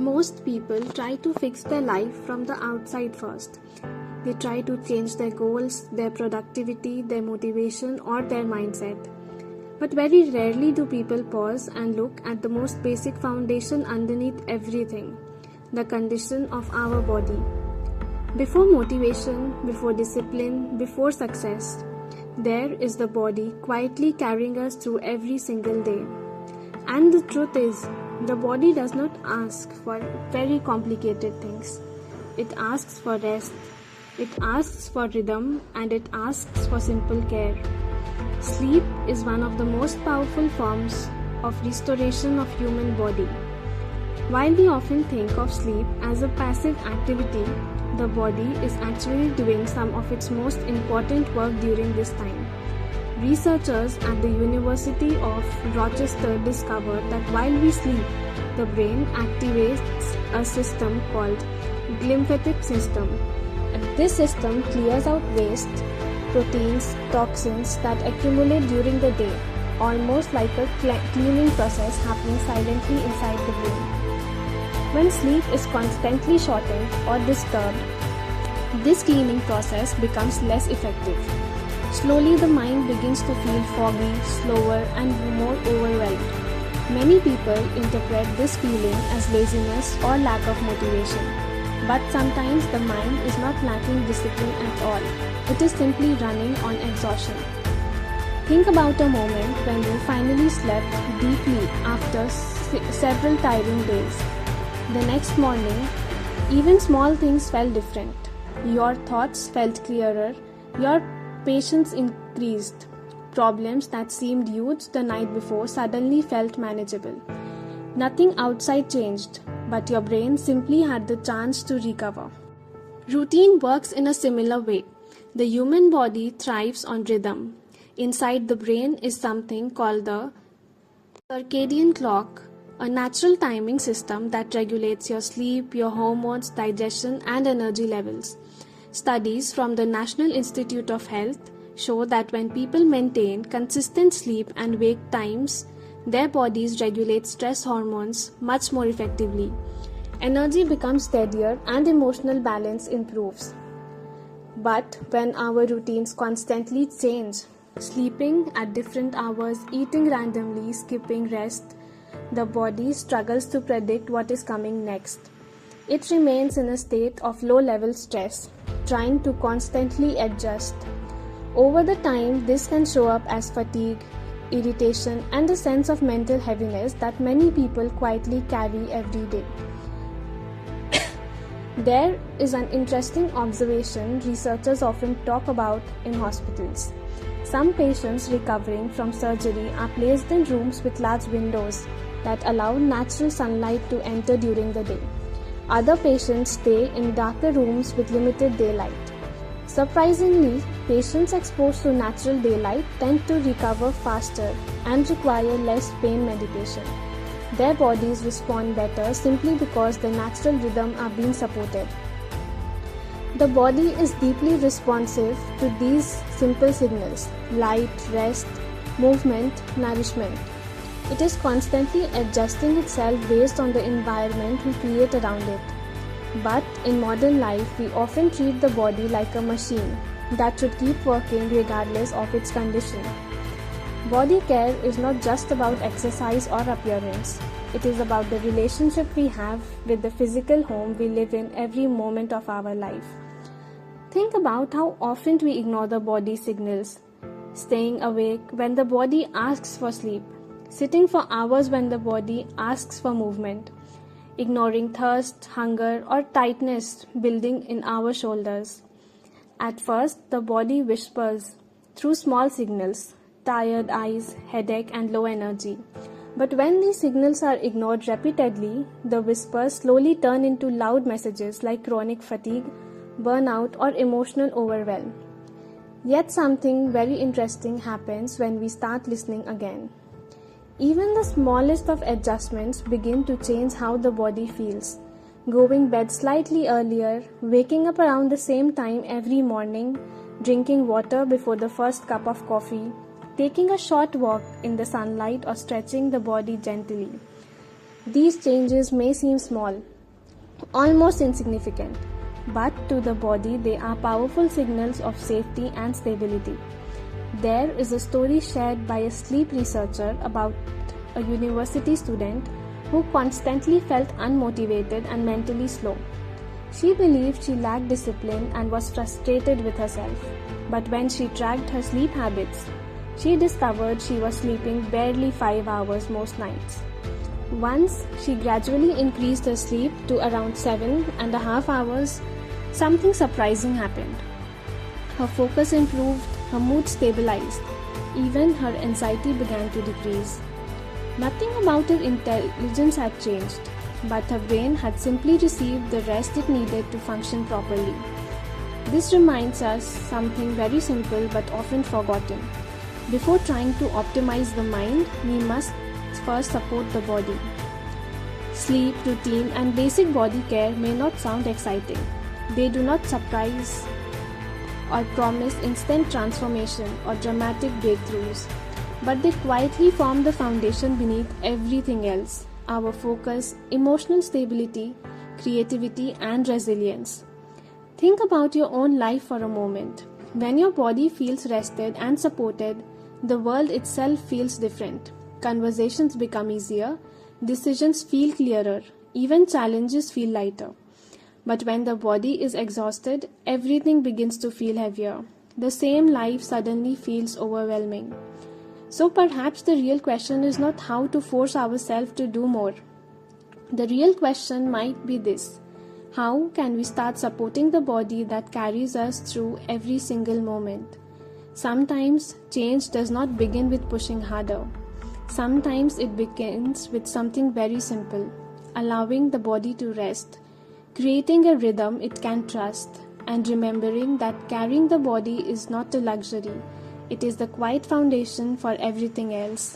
Most people try to fix their life from the outside first. They try to change their goals, their productivity, their motivation, or their mindset. But very rarely do people pause and look at the most basic foundation underneath everything, the condition of our body. Before motivation, before discipline, before success, there is the body quietly carrying us through every single day. And the truth is, the body does not ask for very complicated things. It asks for rest, it asks for rhythm, and it asks for simple care. Sleep is one of the most powerful forms of restoration of human body. While we often think of sleep as a passive activity, the body is actually doing some of its most important work during this time. Researchers at the University of Rochester discovered that while we sleep, the brain activates a system called glymphatic system. This system clears out waste, proteins, toxins that accumulate during the day, almost like a cleaning process happening silently inside the brain. When sleep is constantly shortened or disturbed, this cleaning process becomes less effective. Slowly the mind begins to feel foggy, slower, and more overwhelmed. Many people interpret this feeling as laziness or lack of motivation. But sometimes the mind is not lacking discipline at all. It is simply running on exhaustion. Think about a moment when you finally slept deeply after several tiring days. The next morning, even small things felt different. Your thoughts felt clearer, your patience increased. Problems that seemed huge the night before suddenly felt manageable. Nothing outside changed, but your brain simply had the chance to recover. Routine works in a similar way. The human body thrives on rhythm. Inside the brain is something called the circadian clock, a natural timing system that regulates your sleep, your hormones, digestion, and energy levels. Studies from the National Institute of Health show that when people maintain consistent sleep and wake times, their bodies regulate stress hormones much more effectively. Energy becomes steadier and emotional balance improves. But when our routines constantly change, sleeping at different hours, eating randomly, skipping rest, the body struggles to predict what is coming next. It remains in a state of low-level stress, trying to constantly adjust. Over the time, this can show up as fatigue, irritation, and a sense of mental heaviness that many people quietly carry every day. There is an interesting observation researchers often talk about in hospitals. Some patients recovering from surgery are placed in rooms with large windows that allow natural sunlight to enter during the day. Other patients stay in darker rooms with limited daylight. Surprisingly, patients exposed to natural daylight tend to recover faster and require less pain medication. Their bodies respond better simply because the natural rhythm are being supported. The body is deeply responsive to these simple signals: light, rest, movement, nourishment. It is constantly adjusting itself based on the environment we create around it. But in modern life, we often treat the body like a machine that should keep working regardless of its condition. Body care is not just about exercise or appearance. It is about the relationship we have with the physical home we live in every moment of our life. Think about how often we ignore the body signals. Staying awake when the body asks for sleep. Sitting for hours when the body asks for movement. Ignoring thirst, hunger, or tightness building in our shoulders. At first, the body whispers through small signals: tired eyes, headache, and low energy. But when these signals are ignored repeatedly, the whispers slowly turn into loud messages like chronic fatigue, burnout, or emotional overwhelm. Yet something very interesting happens when we start listening again. Even the smallest of adjustments begin to change how the body feels. Going bed slightly earlier, waking up around the same time every morning, drinking water before the first cup of coffee, taking a short walk in the sunlight, or stretching the body gently. These changes may seem small, almost insignificant, but to the body they are powerful signals of safety and stability. There is a story shared by a sleep researcher about a university student who constantly felt unmotivated and mentally slow. She believed she lacked discipline and was frustrated with herself. But when she tracked her sleep habits, she discovered she was sleeping barely 5 hours most nights. Once she gradually increased her sleep to around 7.5 hours, something surprising happened. Her focus improved, her mood stabilized, even her anxiety began to decrease. Nothing about her intelligence had changed, but her brain had simply received the rest it needed to function properly. This reminds us something very simple but often forgotten. Before trying to optimize the mind, we must first support the body. Sleep, routine, and basic body care may not sound exciting. They do not surprise or promise instant transformation or dramatic breakthroughs, but they quietly form the foundation beneath everything else: our focus, emotional stability, creativity, and resilience. Think about your own life for a moment. When your body feels rested and supported, the world itself feels different. Conversations become easier, decisions feel clearer, even challenges feel lighter. But when the body is exhausted, everything begins to feel heavier. The same life suddenly feels overwhelming. So perhaps the real question is not how to force ourselves to do more. The real question might be this: how can we start supporting the body that carries us through every single moment? Sometimes change does not begin with pushing harder. Sometimes it begins with something very simple: allowing the body to rest, creating a rhythm it can trust, and remembering that carrying the body is not a luxury. It is the quiet foundation for everything else.